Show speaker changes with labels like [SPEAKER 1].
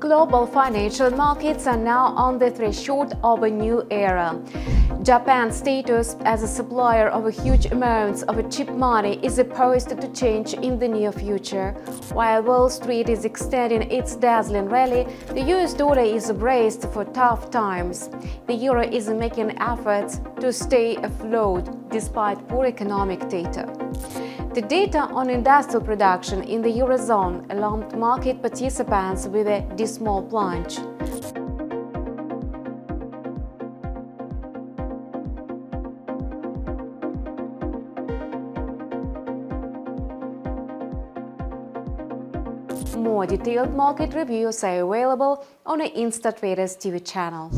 [SPEAKER 1] Global financial markets are now on the threshold of a new era. Japan's status as a supplier of huge amounts of cheap money is poised to change in the near future. While Wall Street is extending its dazzling rally, the US dollar is braced for tough times. The euro is making efforts to stay afloat despite poor economic data. The data on industrial production in the Eurozone alarmed market participants with a dismal plunge. More detailed market reviews are available on the InstaForex TV channel.